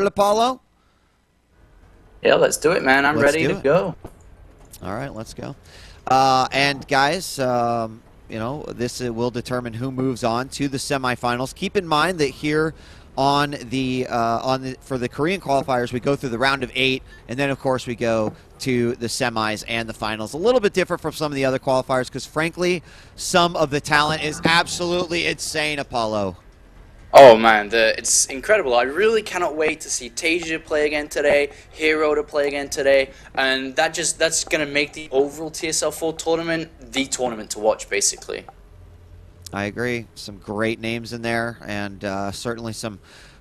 Apollo? Yeah, let's do it, man. I'm ready to go. All right, let's go. And guys, you know, this will determine who moves on to the semifinals. Keep in mind that here on the for the Korean qualifiers, we go through the round of 8, and then of course we go to the semis and the finals. A little bit different from some of the other qualifiers because, frankly, some of the talent is absolutely insane. Apollo. Oh man, it's incredible. I really cannot wait to see Tasia play again today, Hero to play again today, and that's gonna make the overall TSL4 tournament the tournament to watch, basically. I agree. Some great names in there, and certainly some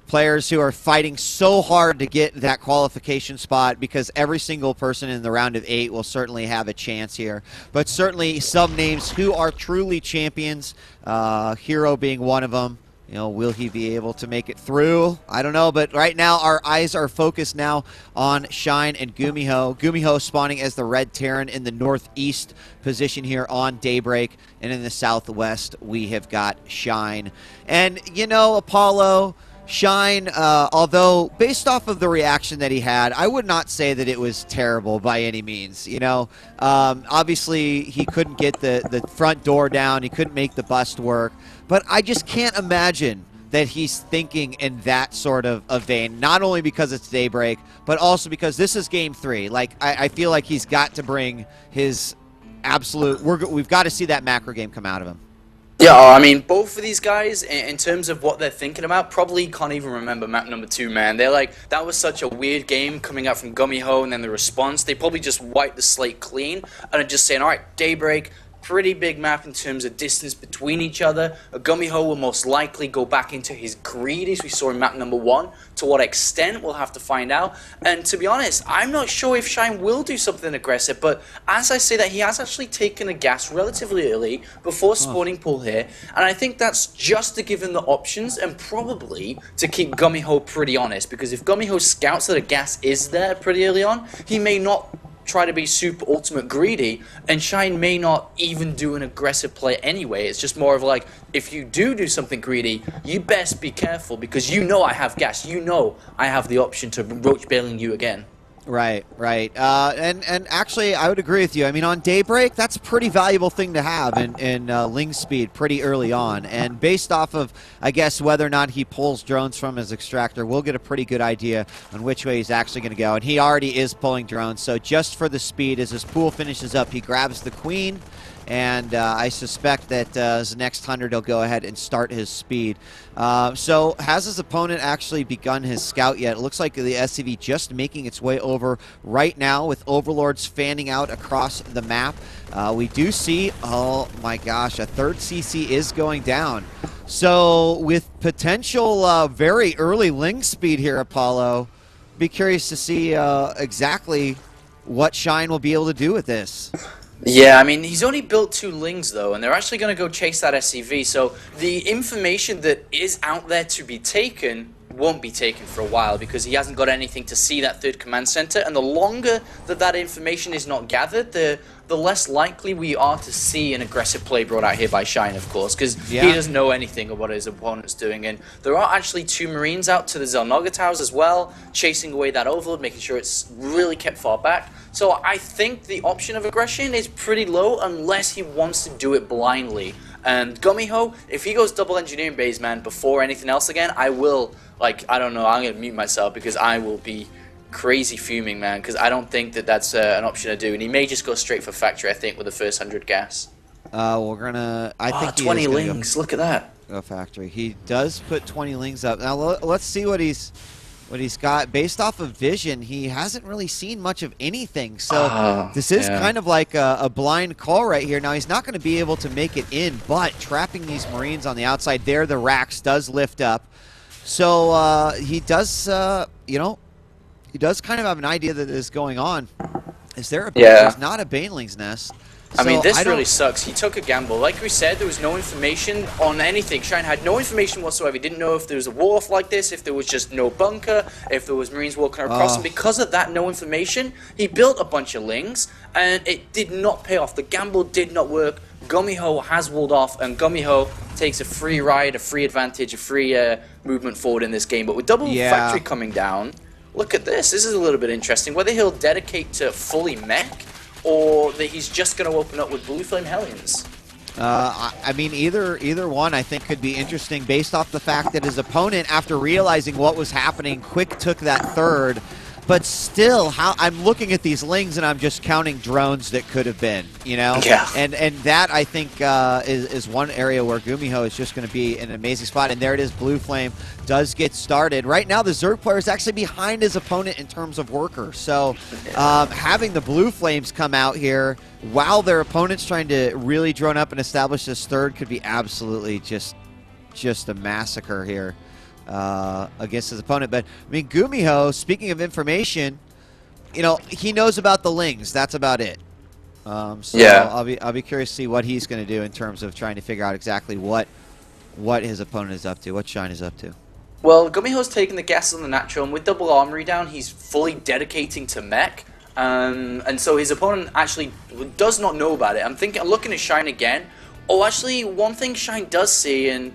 players who are fighting so hard to get that qualification spot because every single person in the round of 8 will certainly have a chance here. But certainly some names who are truly champions, Hero being one of them. You know, will he be able to make it through? I don't know, but right now our eyes are focused now on Shine and Gumiho. Gumiho spawning as the Red Terran in the northeast position here on Daybreak, and in the southwest we have got Shine. And, you know, Apollo, Shine, although based off of the reaction that he had, I would not say that it was terrible by any means. You know, obviously he couldn't get the front door down, he couldn't make the bust work, but I just can't imagine that he's thinking in that sort of a vein, not only because it's Daybreak, but also because this is game 3. Like, I feel like he's got to bring his absolute, we've got to see that macro game come out of him. Yeah, I mean, both of these guys, in terms of what they're thinking about, probably can't even remember map number 2, man. They're like, that was such a weird game coming out from Gumiho, and then the response, they probably just wiped the slate clean, and are just saying, all right, Daybreak, pretty big map in terms of distance between each other. Gumiho will most likely go back into his greed, as we saw in map number 1. To what extent, we'll have to find out. And to be honest, I'm not sure if Shine will do something aggressive, but as I say that, he has actually taken a gas relatively early before spawning pool here, and I think that's just to give him the options and probably to keep Gumiho pretty honest, because if Gumiho scouts that a gas is there pretty early on, he may not try to be super ultimate greedy, and Shine may not even do an aggressive play anyway. It's just more of like, if you do something greedy, you best be careful because you know I have gas, you know I have the option to roach bailing you again. Right, right. And actually, I would agree with you. I mean, on Daybreak, that's a pretty valuable thing to have in Ling speed pretty early on. And based off of, I guess, whether or not he pulls drones from his extractor, we'll get a pretty good idea on which way he's actually going to go. And he already is pulling drones. So just for the speed, as his pool finishes up, he grabs the Queen. And I suspect that his next 100 he'll go ahead and start his speed. So has his opponent actually begun his scout yet? It looks like the SCV just making its way over right now with Overlords fanning out across the map. We do see, oh my gosh, a third CC is going down. So with potential very early Ling speed here, Apollo, be curious to see exactly what Shine will be able to do with this. Yeah, I mean, he's only built 2 Lings, though, and they're actually going to go chase that SCV, so the information that is out there to be taken won't be taken for a while because he hasn't got anything to see that 3rd command center, and the longer that information is not gathered, the less likely we are to see an aggressive play brought out here by Shine, of course, because he doesn't know anything of what his opponent's doing. And there are actually 2 Marines out to the Zelnaga towers as well, chasing away that Overlord, making sure it's really kept far back. So I think the option of aggression is pretty low unless he wants to do it blindly. And Gumiho, if he goes double engineering base, man, before anything else again, I will, like, I don't know, I'm going to mute myself because I will be crazy fuming, man, because I don't think that that's an option to do, and he may just go straight for factory, I think, with the first 100 gas. We're gonna, I think 20 Lings, look at that. Go factory. He does put 20 Lings up. Now let's see what he's got. Based off of vision, he hasn't really seen much of anything, so this is kind of like a blind call right here. Now he's not going to be able to make it in, but trapping these Marines on the outside there, the racks does lift up. So he does, you know, he does kind of have an idea that is going on. Is there a there's not a Baneling's nest. I mean, this really sucks. He took a gamble. Like we said, there was no information on anything. Shine had no information whatsoever. He didn't know if there was a wharf like this, if there was just no bunker, if there was Marines walking across. And because of that no information, he built a bunch of Lings, and it did not pay off. The gamble did not work. Gumiho has walled off, and Gumiho takes a free ride, a free advantage, a free movement forward in this game. But with double factory coming down, look at this. This is a little bit interesting. Whether he'll dedicate to fully mech, or that he's just going to open up with Blue Flame Hellions. I mean, either one I think could be interesting based off the fact that his opponent, after realizing what was happening, quick took that third. But still, I'm looking at these lings and I'm just counting drones that could have been, you know? Yeah. And that, I think, is one area where Gumiho is just going to be an amazing spot. And there it is, Blue Flame does get started. Right now, the Zerg player is actually behind his opponent in terms of worker. So having the Blue Flames come out here while their opponent's trying to really drone up and establish this third could be absolutely just a massacre here. Against his opponent. But I mean, Gumiho, speaking of information, you know, he knows about the lings. That's about it. So yeah, I'll be curious to see what he's going to do in terms of trying to figure out exactly what his opponent is up to, what Shine is up to. Well, Gumiho's taking the gas on the natural, and with double armory down, he's fully dedicating to mech. And so his opponent actually does not know about it. I'm looking at Shine again. Oh, actually, one thing Shine does see, and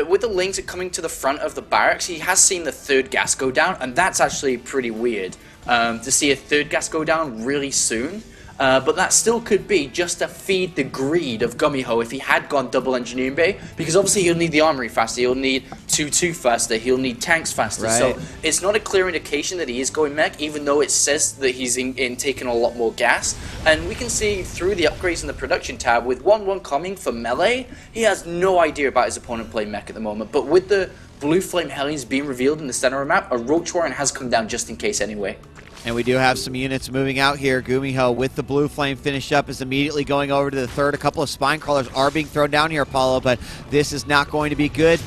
with the lings coming to the front of the barracks, he has seen the third gas go down, and that's actually pretty weird to see a third gas go down really soon. But that still could be just to feed the greed of Gumiho if he had gone double engineering bay, because obviously he'll need the armory faster, he'll need 2-2 faster, he'll need tanks faster. Right. So it's not a clear indication that he is going mech, even though it says that he's in taking a lot more gas. And we can see through the upgrades in the production tab, with 1-1 coming for melee, he has no idea about his opponent playing mech at the moment. But with the Blue Flame Hellions being revealed in the center of the map, a Ro8 warrant has come down just in case anyway. And we do have some units moving out here. Gumiho, with the Blue Flame finished up, is immediately going over to the third. A couple of spine crawlers are being thrown down here, Apollo, but this is not going to be good.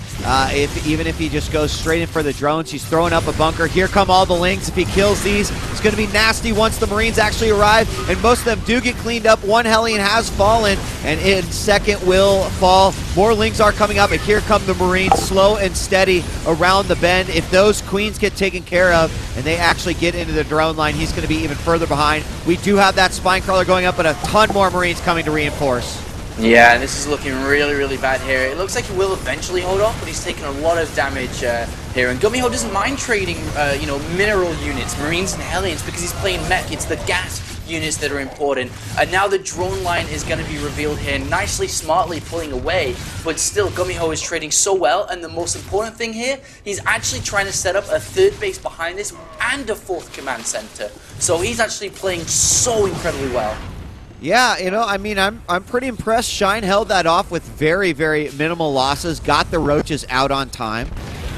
Even if he just goes straight in for the drones, he's throwing up a bunker. Here come all the lings. If he kills these, it's going to be nasty once the Marines actually arrive, and most of them do get cleaned up. One Hellion has fallen, and in second will fall. More lings are coming up, and here come the Marines, slow and steady around the bend. If those queens get taken care of, and they actually get into the drone line, he's going to be even further behind. We do have that spine crawler going up, but a ton more Marines coming to reinforce. Yeah, and this is looking really, really bad here. It looks like he will eventually hold off, but he's taking a lot of damage here. And Gumiho doesn't mind trading, mineral units, Marines and Hellions, because he's playing mech. It's the gas units that are important. And now the drone line is going to be revealed here, nicely, smartly pulling away. But still, Gumiho is trading so well. And the most important thing here, he's actually trying to set up a third base behind this and a fourth command center. So he's actually playing so incredibly well. Yeah, you know, I mean, I'm pretty impressed. Shine held that off with very, very minimal losses, got the roaches out on time,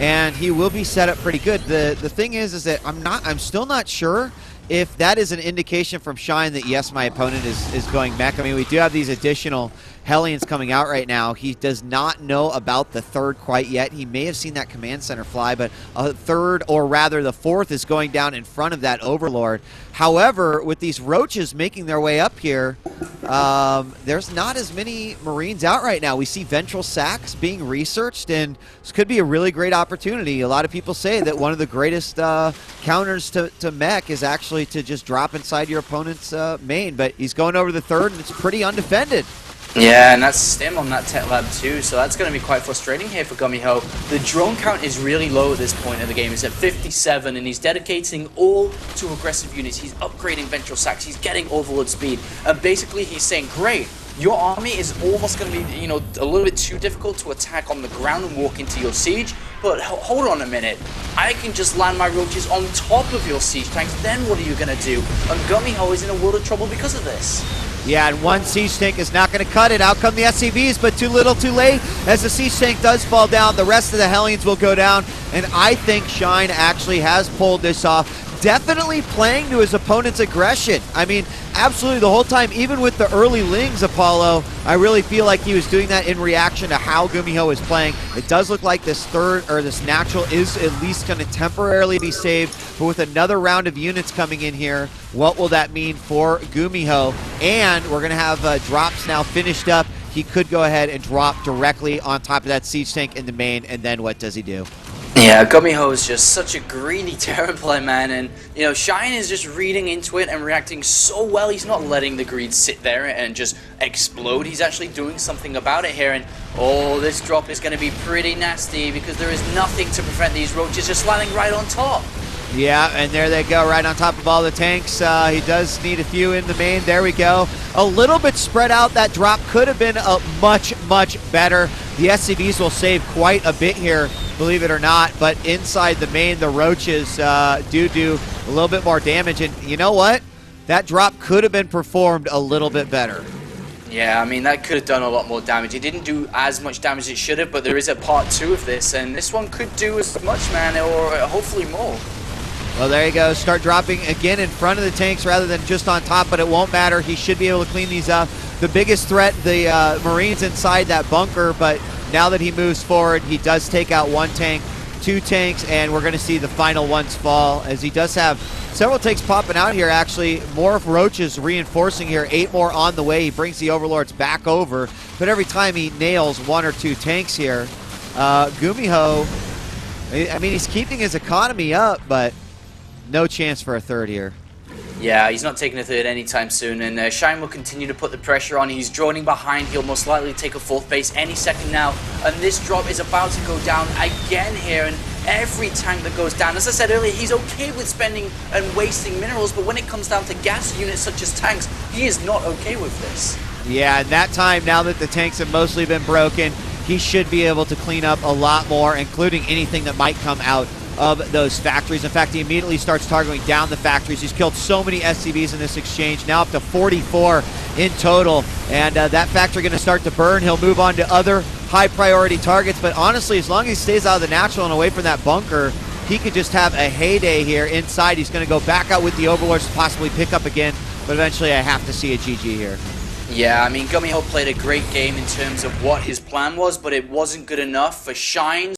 and he will be set up pretty good. The thing is that I'm still not sure if that is an indication from Shine that yes, my opponent is going mech. I mean, we do have these additional Hellions coming out right now. He does not know about the third quite yet. He may have seen that command center fly, but a third, or rather the fourth, is going down in front of that Overlord. However, with these roaches making their way up here, there's not as many Marines out right now. We see ventral sacks being researched, and this could be a really great opportunity. A lot of people say that one of the greatest counters to mech is actually to just drop inside your opponent's main, but he's going over the third, and it's pretty undefended. Yeah, and that's Stim on that tech lab too, so that's going to be quite frustrating here for Gumiho. The drone count is really low at this point of the game. It's at 57, and he's dedicating all to aggressive units. He's upgrading ventral sacks, he's getting overload speed, and basically he's saying, great, your army is almost going to be, a little bit too difficult to attack on the ground and walk into your siege, but hold on a minute. I can just land my roaches on top of your siege tanks, then what are you going to do? And Gumiho is in a world of trouble because of this. Yeah, and one siege tank is not going to cut it. Out come the SCVs, but too little, too late. As the siege tank does fall down, the rest of the Hellions will go down, and I think Shine actually has pulled this off. Definitely playing to his opponent's aggression. I mean, absolutely the whole time, even with the early lings, Apollo, I really feel like he was doing that in reaction to how Gumiho is playing. It does look like this this natural is at least going to temporarily be saved, but with another round of units coming in here, what will that mean for Gumiho? And we're going to have drops now finished up. He could go ahead and drop directly on top of that siege tank in the main, and then what does he do? Yeah, Gumiho is just such a greedy Terran play, man, and you know, Shine is just reading into it and reacting so well. He's not letting the greed sit there and just explode. He's actually doing something about it here, and oh, this drop is going to be pretty nasty because there is nothing to prevent these roaches just landing right on top. Yeah, and there they go, right on top of all the tanks. He does need a few in the main. There we go. A little bit spread out. That drop could have been much better. The SCVs will save quite a bit here, believe it or not. But inside the main, the roaches do a little bit more damage. And you know what? That drop could have been performed a little bit better. Yeah, I mean, that could have done a lot more damage. It didn't do as much damage as it should have, but there is a part 2 of this, and this one could do as much, man, or hopefully more. Well, there you go. Start dropping again in front of the tanks rather than just on top, but it won't matter. He should be able to clean these up. The biggest threat, the Marines inside that bunker, but now that he moves forward, he does take out 1 tank, 2 tanks, and we're going to see the final ones fall, as he does have several tanks popping out here, actually. More roaches reinforcing here, 8 more on the way. He brings the Overlords back over, but every time he nails 1 or 2 tanks here, Gumiho, I mean, he's keeping his economy up, but no chance for a third here. Yeah, he's not taking a third anytime soon, and Shine will continue to put the pressure on. He's droning behind. He'll most likely take a 4th base any second now, and this drop is about to go down again here, and every tank that goes down, as I said earlier, he's okay with spending and wasting minerals, but when it comes down to gas units such as tanks, he is not okay with this. Yeah, and that time, now that the tanks have mostly been broken, he should be able to clean up a lot more, including anything that might come out of those factories. In fact, he immediately starts targeting down the factories. He's killed so many SCVs in this exchange, now up to 44 in total, and that factory going to start to burn. He'll move on to other high priority targets, but honestly, as long as he stays out of the natural and away from that bunker, he could just have a heyday here inside. He's going to go back out with the Overlords to possibly pick up again, but eventually I have to see a GG here. Yeah, I mean, Gumiho played a great game in terms of what his plan was, but it wasn't good enough for Shine.